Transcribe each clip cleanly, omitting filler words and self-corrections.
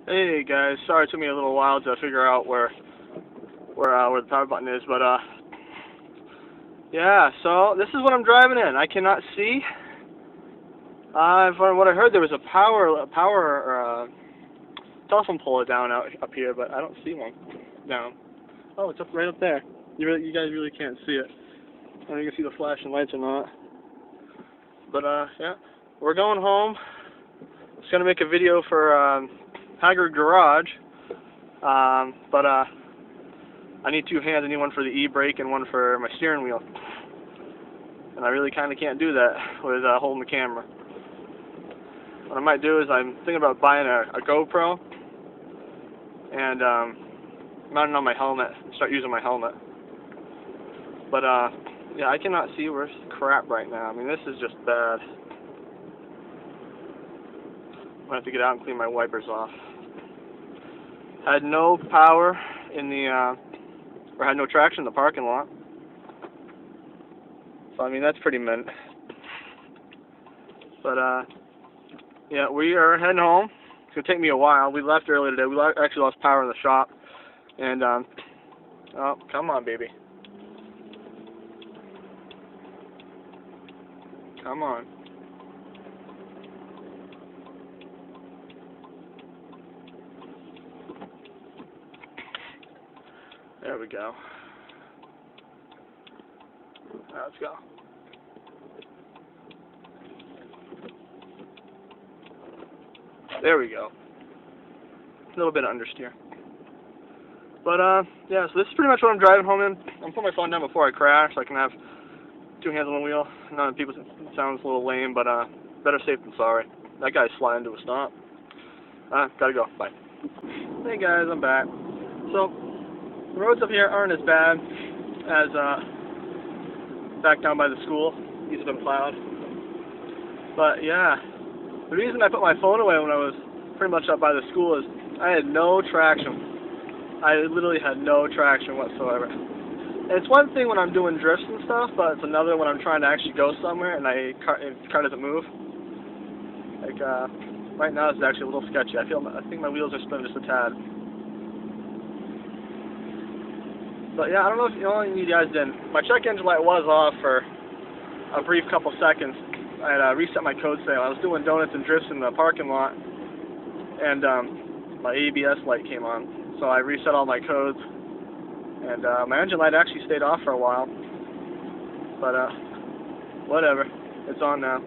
Hey guys, sorry it took me a little while to figure out where the power button is, but yeah. So this is what I'm driving in. I cannot see. From what I heard, there was a power telephone pole down up here, but I don't see one down. Oh, it's right up there. You guys really can't see it. I don't know if you can see the flashing lights or not. But yeah, we're going home. Just gonna make a video for Haggard Garage. But I need two hands. I need one for the e-brake and one for my steering wheel. And I really kind of can't do that with holding the camera. What I might do is I'm thinking about buying a GoPro and mount it on my helmet and start using my helmet. But yeah, I cannot see worth crap right now. I mean, this is just bad. I'm gonna have to get out and clean my wipers off. Had no power in the or had no traction in the parking lot. So I mean, that's pretty mint. But yeah, we are heading home. It's gonna take me a while. We left earlier today. We actually lost power in the shop. And oh, come on, baby. Come on. There we go. Now let's go. There we go. A little bit of understeer. But yeah, so this is pretty much what I'm driving home in. I'm putting my phone down before I crash so I can have two hands on the wheel. I know people sounds a little lame, but better safe than sorry. That guy's sliding to a stop. Gotta go. Bye. Hey guys, I'm back. So the roads up here aren't as bad as back down by the school. These have been plowed. But yeah, the reason I put my phone away when I was pretty much up by the school is I had no traction. I literally had no traction whatsoever. And it's one thing when I'm doing drifts and stuff, but it's another when I'm trying to actually go somewhere and the car doesn't move. Like right now, it's actually a little sketchy. I think my wheels are spinning just a tad. But yeah, I don't know if you guys didn't. My check engine light was off for a brief couple seconds. I had reset my code sale. I was doing donuts and drifts in the parking lot, and my ABS light came on. So I reset all my codes, and my engine light actually stayed off for a while. But whatever, it's on now.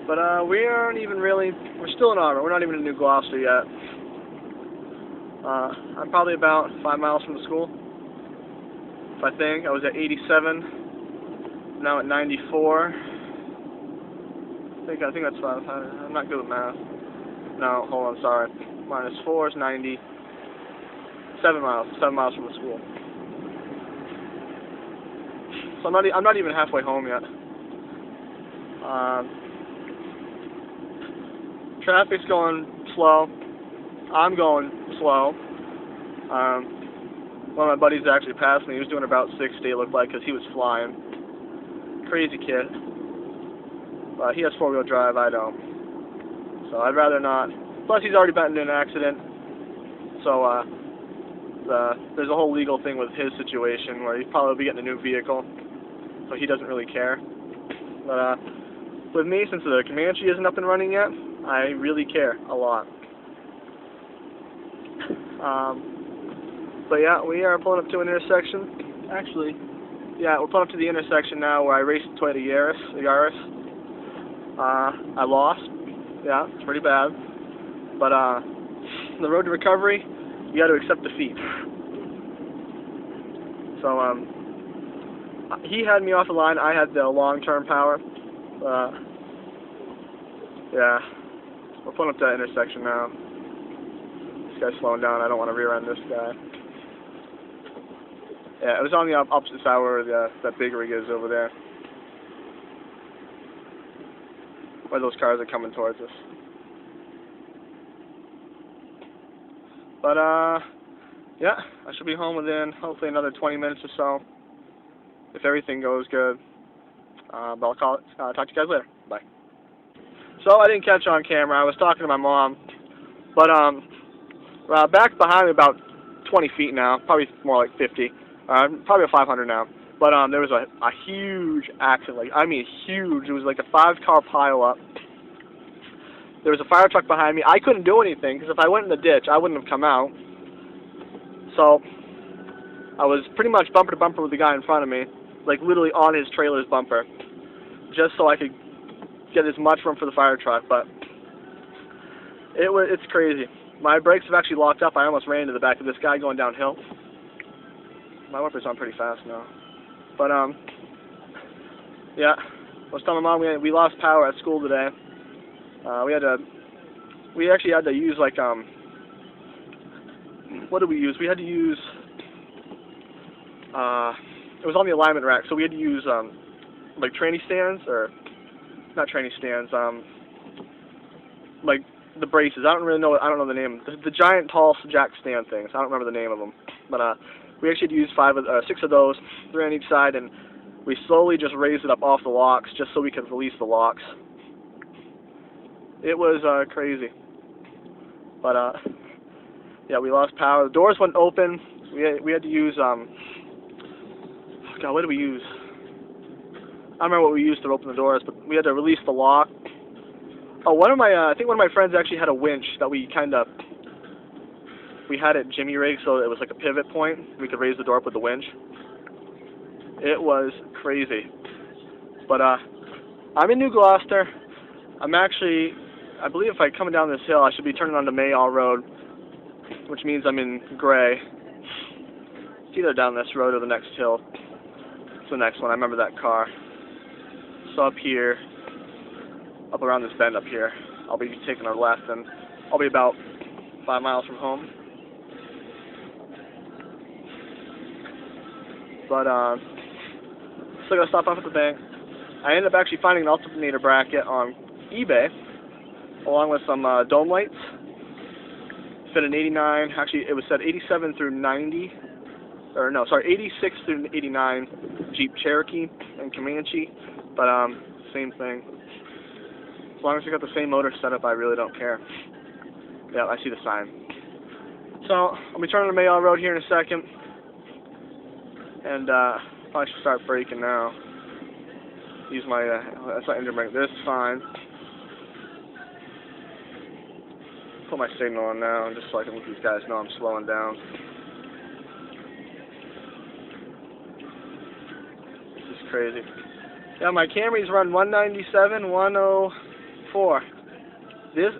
But we aren't even really. We're still in Auburn. We're not even in New Gloucester yet. I'm probably about 5 miles from the school. I think I was at 87, now at 94. I think that's 5. I'm not good with math. No, hold on, sorry. Minus 4 is 90. 7 miles. 7 miles from the school. So I'm not even halfway home yet. Traffic's going slow. I'm going slow. One of my buddies actually passed me. He was doing about 60, it looked like, because he was flying. Crazy kid. He has 4-wheel drive, I don't. So I'd rather not. Plus, he's already been in an accident. So there's a whole legal thing with his situation where he'd probably be getting a new vehicle. So he doesn't really care. But with me, since the Comanche isn't up and running yet, I really care a lot. But yeah, we are pulling up to an intersection. Actually, yeah, we're pulling up to the intersection now where I raced the Toyota Yaris. I lost. Yeah, it's pretty bad. But the road to recovery, you got to accept defeat. So he had me off the line. I had the long-term power. Yeah, we're pulling up to that intersection now. This guy's slowing down. I don't want to rear-end this guy. Yeah, it was on the opposite side where that big rig is over there. Where those cars are coming towards us. But yeah, I should be home within hopefully another 20 minutes or so, if everything goes good. But I'll talk to you guys later. Bye. So I didn't catch on camera. I was talking to my mom But back behind me about 20 feet now, probably more like 50, probably a 500 now. But there was a huge accident, like I mean huge. It was like a 5-car pileup. There was a fire truck behind me. I couldn't do anything because if I went in the ditch, I wouldn't have come out. So I was pretty much bumper to bumper with the guy in front of me, like literally on his trailer's bumper, just so I could get as much room for the fire truck. But it's crazy. My brakes have actually locked up. I almost ran into the back of this guy going downhill. My wipers on pretty fast now. But yeah, I was telling my mom we lost power at school today. We actually had to use like what did we use? We had to use it was on the alignment rack, so we had to use like tranny stands, or not tranny stands, like the braces. I don't know the name. The giant tall jack stand things. I don't remember the name of them. But we actually had to use 6 of those, 3 on each side, and we slowly just raised it up off the locks just so we could release the locks. It was crazy. But yeah, we lost power. The doors wouldn't open. We had to use God, what did we use? I don't remember what we used to open the doors, but we had to release the lock. Oh, I think one of my friends actually had a winch that we had it jimmy rigged, so it was like a pivot point. We could raise the door up with the winch. It was crazy. But I'm in New Gloucester. I believe if I'm coming down this hill, I should be turning onto Mayall Road, which means I'm in Gray. It's either down this road or the next hill. It's the next one. I remember that car. So up here, up around this bend up here, I'll be taking a left, and I'll be about 5 miles from home. But still gotta stop off at the bank. I ended up actually finding an alternator bracket on eBay, along with some dome lights. Fit an 89. Actually, it was set 87 through 90. Or no, sorry, 86 through 89 Jeep Cherokee and Comanche. But same thing. As long as we got the same motor setup, I really don't care. Yeah, I see the sign. So I'll be turning to Mayall Road here in a second, and probably should start braking now. Use my that's not engine brake. This is fine. Put my signal on now, just so I can let these guys know I'm slowing down. This is crazy. Yeah, my Camrys run 197, 104.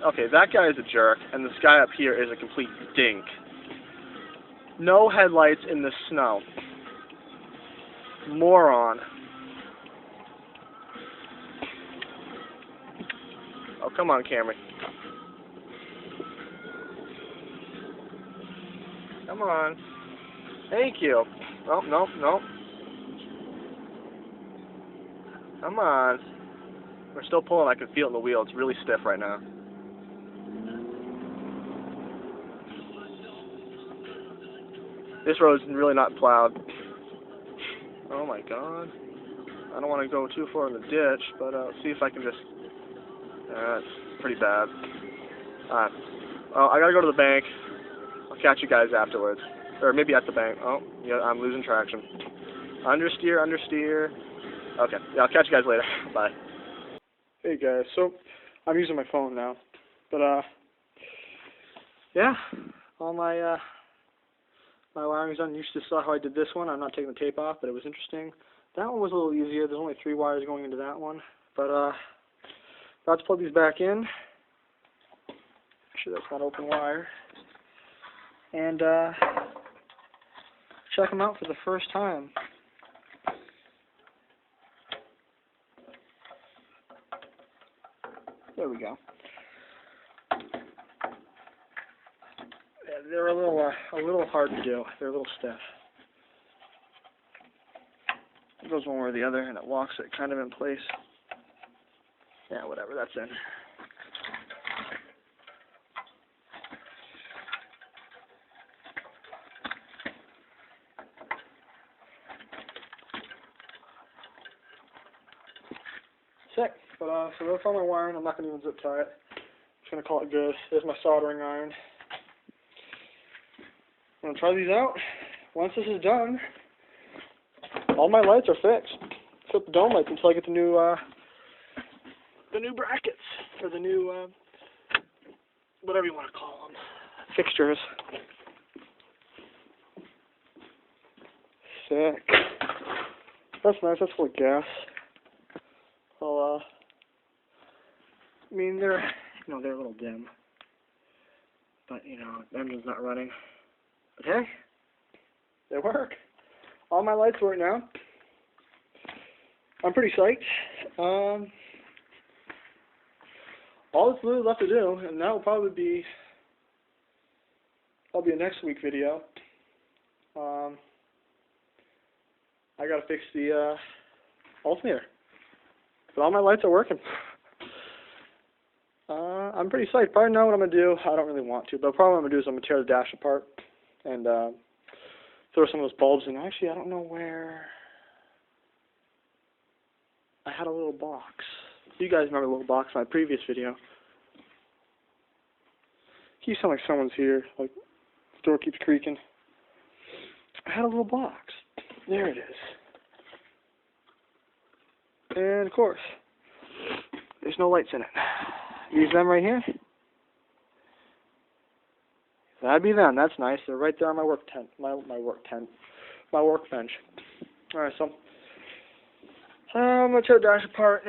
Okay, that guy is a jerk, and this guy up here is a complete dink. No headlights in the snow. Moron. Oh, come on, Camry. Come on. Thank you. Oh, no, no. Come on. We're still pulling. I can feel it in the wheel. It's really stiff right now. This road's really not plowed. Oh my god. I don't want to go too far in the ditch, but let's see if I can just... it's pretty bad. Alright. Oh, I gotta go to the bank. I'll catch you guys afterwards. Or maybe at the bank. Oh, yeah, I'm losing traction. Understeer, understeer. Okay, yeah, I'll catch you guys later. Bye. Hey guys, so I'm using my phone now. But yeah, all my my wiring's done. You just saw how I did this one. I'm not taking the tape off, but it was interesting. That one was a little easier. There's only 3 wires going into that one. But about to plug these back in. Make sure that's not open wire. And check them out for the first time. There we go. Yeah, they're a little hard to do. They're a little stiff. It goes one way or the other, and it locks it kind of in place. Yeah, whatever. That's in. Sick. But so that's all my wiring. I'm not going to even zip tie it. going to call it good. There's my soldering iron. I'm going to try these out. Once this is done, all my lights are fixed, except the dome lights until I get the new brackets, or the new, whatever you want to call them, fixtures. Sick. That's nice. That's full of gas. Well, I mean, they're a little dim, but, the engine's not running. But hey, they work. All my lights work now. I'm pretty psyched. All that's really left to do, and that will probably be a next week video. I gotta fix the alternator, but all my lights are working. I'm pretty psyched. Probably know what I'm gonna do. I don't really want to, but probably what I'm gonna do is I'm gonna tear the dash apart and throw some of those bulbs in. Actually, I don't know where. I had a little box. You guys remember the little box in my previous video. You sound like someone's here. Like the door keeps creaking. I had a little box. There it is. And of course, there's no lights in it. Use them right here. That'd be them. That's nice. They're right there on my workbench. Alright, so I'm gonna tear the dash apart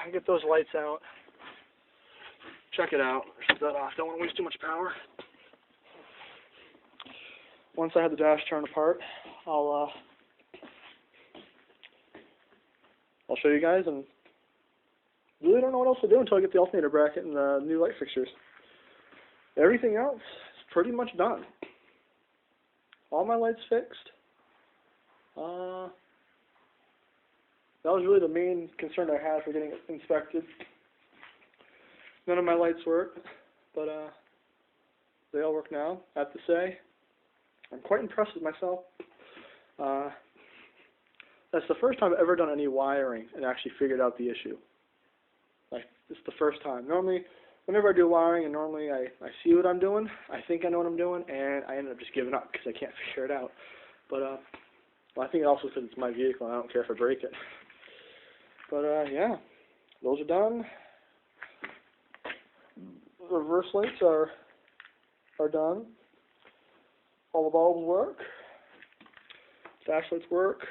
and get those lights out. Check it out. Shut that off. Don't want to waste too much power. Once I have the dash turned apart, I'll show you guys, and really don't know what else to do until I get the alternator bracket and the new light fixtures. Everything else is pretty much done. All my lights fixed. That was really the main concern I had for getting it inspected. None of my lights work, but they all work now. I have to say, I'm quite impressed with myself. That's the first time I've ever done any wiring and actually figured out the issue. Like, this is the first time. Normally, whenever I do wiring, and normally I see what I'm doing, I think I know what I'm doing, and I end up just giving up because I can't figure it out. But, well, I think also because it's my vehicle and I don't care if I break it. But, yeah, those are done. The reverse lights are done. All the bulbs work. Dash lights work.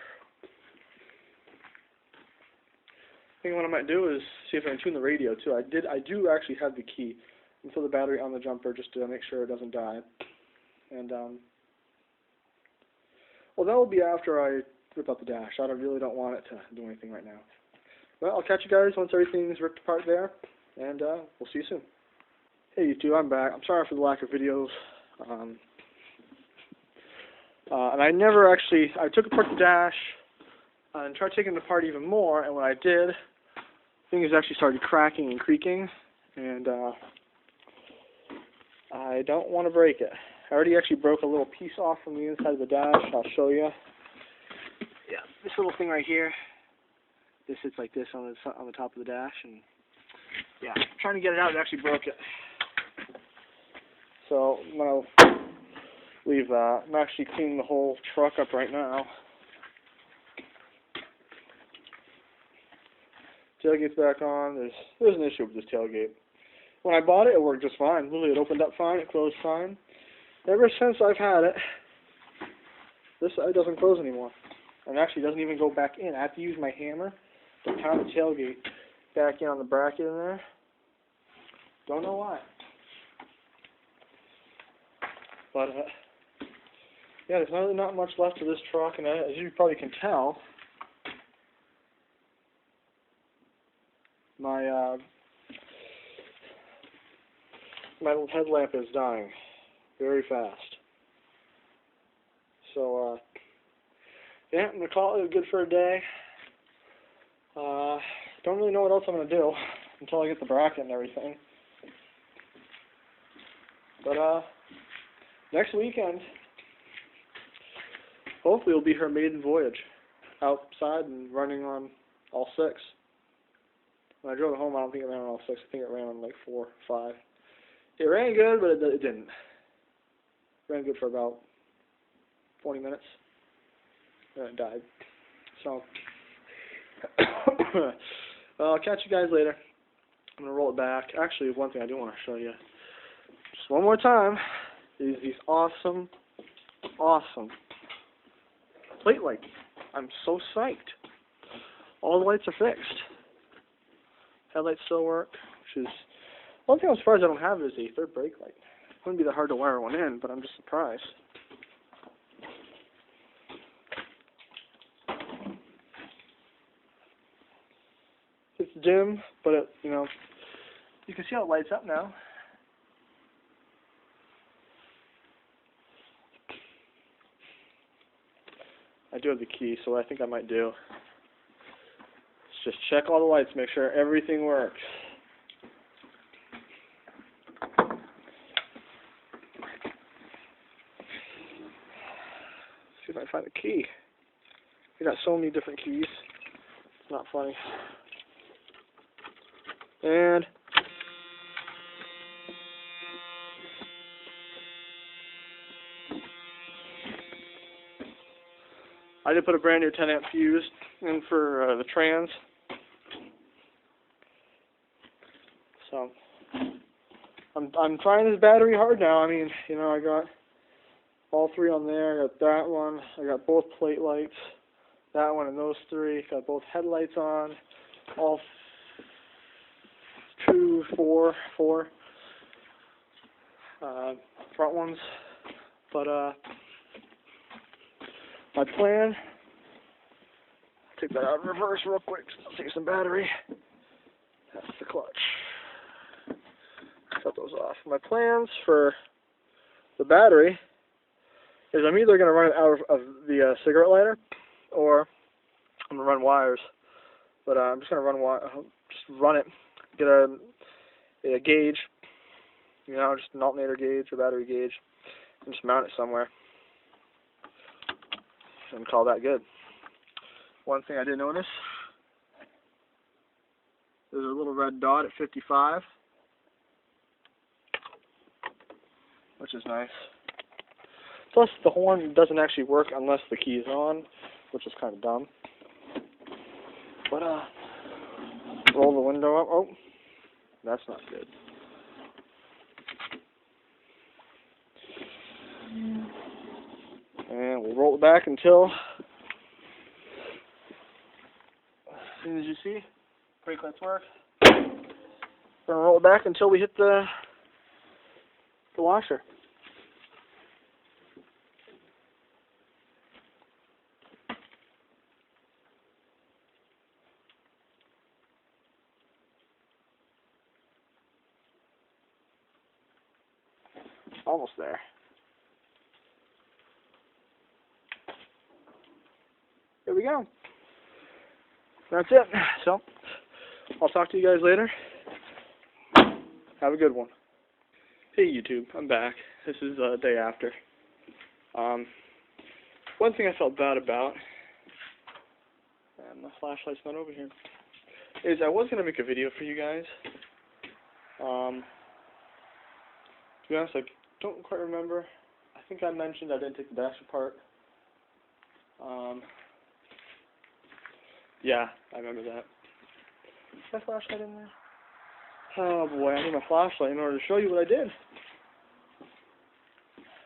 I think what I might do is see if I can tune the radio too. I do actually have the key and throw the battery on the jumper just to make sure it doesn't die. And well, that will be after I rip out the dash. I really don't want it to do anything right now. Well, I'll catch you guys once everything's ripped apart there, and we'll see you soon. Hey YouTube, I'm back. I'm sorry for the lack of videos. And I never actually, I took apart the dash and tried taking it apart even more, and when I did, things actually started cracking and creaking, and I don't want to break it. I already actually broke a little piece off from the inside of the dash. I'll show you. Yeah, this little thing right here, this sits like this on the top of the dash, and yeah, trying to get it out, it actually broke it. So I'm going to leave that. I'm actually cleaning the whole truck up right now. Tailgate's back on. There's an issue with this tailgate. When I bought it, it worked just fine. Literally, it opened up fine, it closed fine. Ever since I've had it, this side doesn't close anymore. And actually doesn't even go back in. I have to use my hammer to pound the tailgate back in on the bracket in there. Don't know why. But, yeah, there's really not much left of this truck, and as you probably can tell, my little headlamp is dying very fast. So, yeah, I'm going to call it good for a day. Don't really know what else I'm going to do until I get the bracket and everything. But, next weekend, hopefully it'll be her maiden voyage outside and running on all 6. When I drove it home, I don't think it ran on all 6. I think it ran on like 4 or 5. It ran good, but it didn't. It ran good for about 20 minutes. And it died. So, I'll catch you guys later. I'm going to roll it back. Actually, one thing I do want to show you, just one more time, is these awesome plate lights. I'm so psyched. All the lights are fixed. Headlights still work, which is one thing I'm surprised I don't have is a third brake light. Wouldn't be that hard to wire one in, but I'm just surprised. It's dim, but it, you know, you can see how it lights up now. I do have the key, so what I think I might do is just check all the lights, make sure everything works. See if I can find a key. I got so many different keys. It's not funny. And I did put a brand new 10 amp fuse in for the trans. So I'm trying this battery hard now. I mean, you know, I got all three on there. I got that one. I got both plate lights. That one and those three. Got both headlights on. All four front ones. But my plan, take that out of reverse real quick, save some battery. That's the clutch. Cut those off. My plans for the battery is I'm either going to run it out of the cigarette lighter, or I'm going to run wires. But I'm just going to run it, get a gauge, you know, just an alternator gauge or battery gauge, and just mount it somewhere. And call that good. One thing I did notice, there's a little red dot at 55, which is nice. Plus, the horn doesn't actually work unless the key is on, which is kind of dumb. But, roll the window up. Oh, that's not good. And we'll roll it back until, as soon as you see, brake lights work. We're going to roll it back until we hit the washer. Almost there. There we go. That's it. So, I'll talk to you guys later. Have a good one. Hey YouTube, I'm back. This is the day after. One thing I felt bad about, and my flashlight's not over here, is I was going to make a video for you guys. To be honest, I don't quite remember. I think I mentioned I didn't take the dash apart. Yeah, I remember that. Is my flashlight in there? Oh boy, I need my flashlight in order to show you what I did.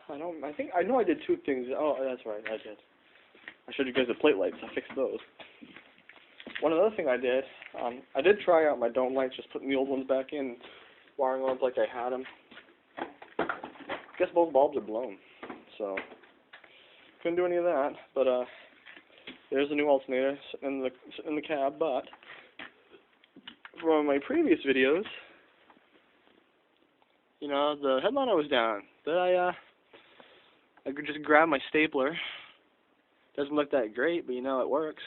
I know I did two things. Oh, that's right, I did. I showed you guys the plate lights. I fixed those. One other thing I did try out my dome lights, just putting the old ones back in, wiring ones like I had them. I guess both bulbs are blown, so couldn't do any of that. But there's a new alternator sitting in the cab. But from my previous videos, you know, the headliner was down. Then I could just grab my stapler. Doesn't look that great, but you know it works.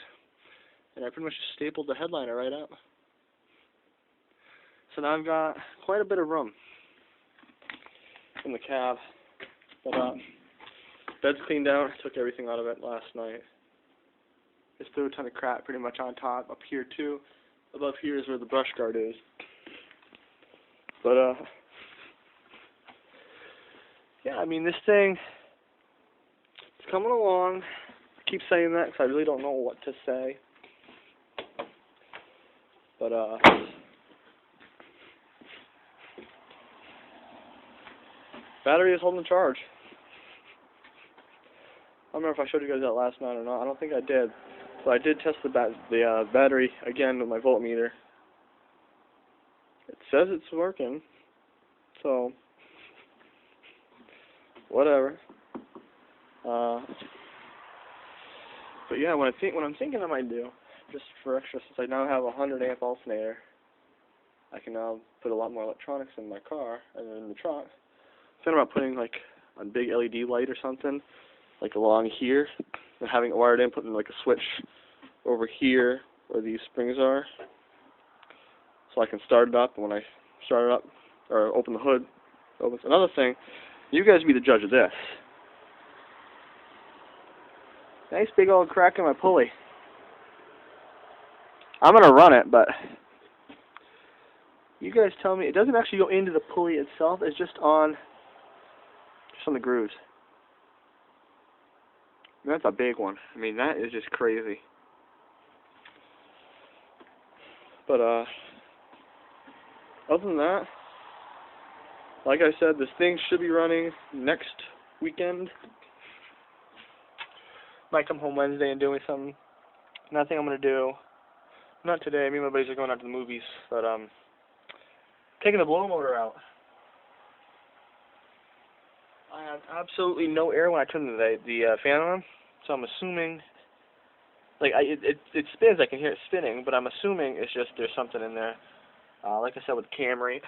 And I pretty much just stapled the headliner right up. So now I've got quite a bit of room in the cab. But bed's cleaned out. I took everything out of it last night. Just threw a ton of crap pretty much on top. Up here too. Above here is where the brush guard is. But yeah, I mean, this thing, it's coming along. I keep saying that because I really don't know what to say. But, battery is holding the charge. I don't remember if I showed you guys that last night or not. I don't think I did. But I did test the battery again with my voltmeter. It says it's working. So, whatever. But yeah, what I'm thinking I might do, just for extra, since I now have a 100 amp alternator, I can now put a lot more electronics in my car and in the truck. I'm thinking about putting like a big LED light or something, like along here, and having it wired in, putting like a switch over here where these springs are, so I can start it up. And when I start it up or open the hood, opens. Another thing, you guys be the judge of this. Nice big old crack in my pulley. I'm gonna run it, but you guys tell me. It doesn't actually go into the pulley itself. It's just on the grooves. And that's a big one. I mean, that is just crazy. But other than that, like I said, this thing should be running next weekend. Might come home Wednesday and do me something. Another thing I'm gonna do, not today. Me and my buddies are going out to the movies, but taking the blow motor out. I have absolutely no air when I turn the fan on, so I'm assuming, like, it spins. I can hear it spinning, but I'm assuming it's just there's something in there. Like I said with the Camry,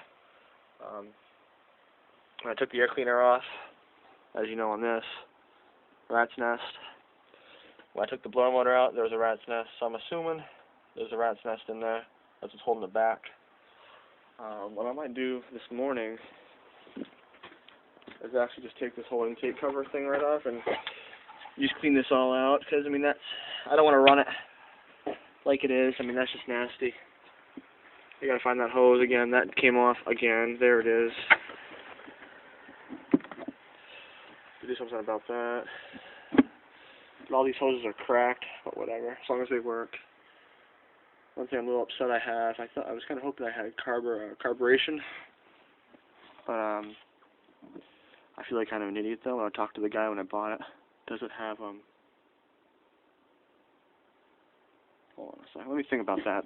when I took the air cleaner off, as you know on this, rat's nest. When I took the blower motor out, there was a rat's nest, so I'm assuming there's a rat's nest in there. That's what's holding it back. What I might do this morning is actually just take this whole intake cover thing right off and just clean this all out, because I mean I don't want to run it like it is. I mean, that's just nasty. You gotta find that hose again. That came off again. There it is. Do something about that. But all these hoses are cracked, but whatever, as long as they work. One thing I'm a little upset I have, I was kind of hoping I had carburation, but I feel like kind of an idiot though when I talked to the guy when I bought it. Does it have hold on a second, let me think about that.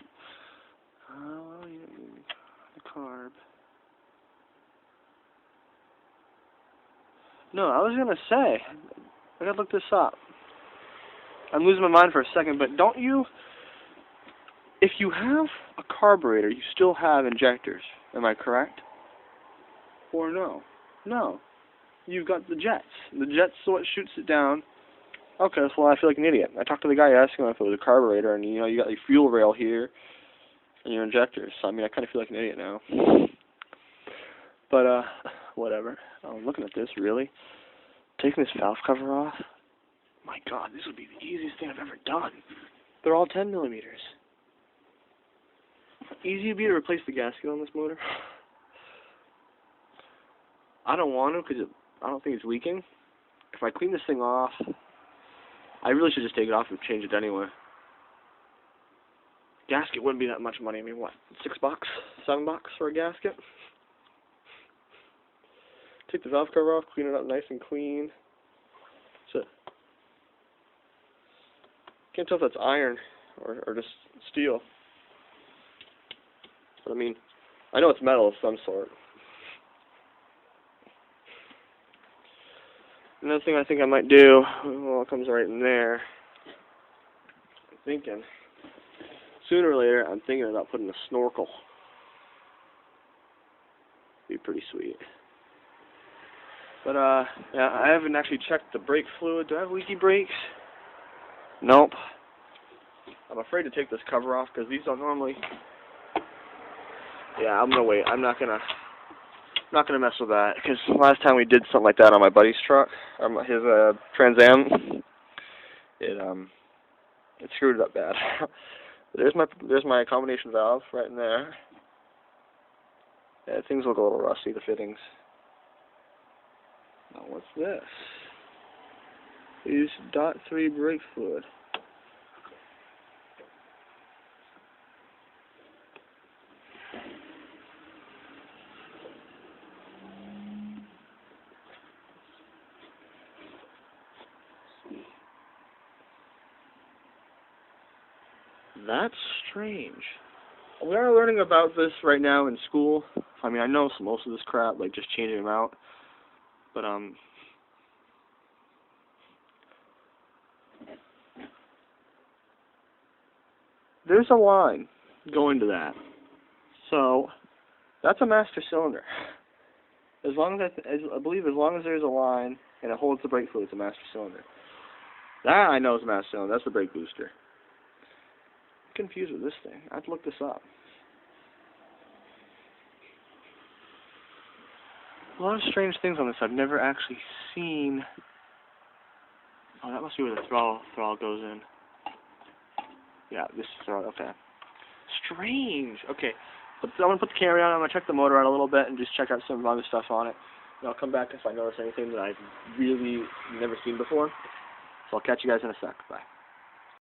The carb. No, I was gonna say, I gotta look this up. I'm losing my mind for a second, but don't you, if you have a carburetor, you still have injectors, am I correct? Or no? No. You've got the jets. The jets is what shoots it down. Okay, well, I feel like an idiot. I talked to the guy asking him if it was a carburetor, and you got your fuel rail here and your injectors. So, I mean, I kind of feel like an idiot now. But, whatever. I'm looking at this, really. Taking this valve cover off. My God, this would be the easiest thing I've ever done. They're all 10 millimeters. How easy it'd be to replace the gasket on this motor. I don't want to, because I don't think it's leaking. If I clean this thing off, I really should just take it off and change it anyway. Gasket wouldn't be that much money. I mean, what, $6, $7 for a gasket? Take the valve cover off, clean it up nice and clean. That's it. Can't tell if that's iron or just steel. But I mean, I know it's metal of some sort. Another thing I think I might do, well, it comes right in there. I'm thinking, sooner or later, I'm thinking about putting a snorkel. Be pretty sweet. But, yeah, I haven't actually checked the brake fluid. Do I have leaky brakes? Nope. I'm afraid to take this cover off because these don't normally. Yeah, I'm gonna wait. I'm not gonna mess with that because last time we did something like that on my buddy's truck, his Trans Am, it screwed it up bad. There's my combination valve right in there. Yeah, things look a little rusty, the fittings. Now what's this? Use .3 brake fluid. That's strange. We are learning about this right now in school. I mean, I know most of this crap, like just changing them out. But, there's a line going to that. So, that's a master cylinder. As long as I believe as long as there's a line and it holds the brake fluid, it's a master cylinder. That I know is a master cylinder. That's the brake booster. I'm confused with this thing. I have to look this up. A lot of strange things on this I've never actually seen. Oh, that must be where the throttle goes in. Yeah, this is throttle. Okay. Strange. Okay. I'm going to put the camera on. I'm going to check the motor out a little bit and just check out some other stuff on it. And I'll come back if I notice anything that I've really never seen before. So I'll catch you guys in a sec. Bye.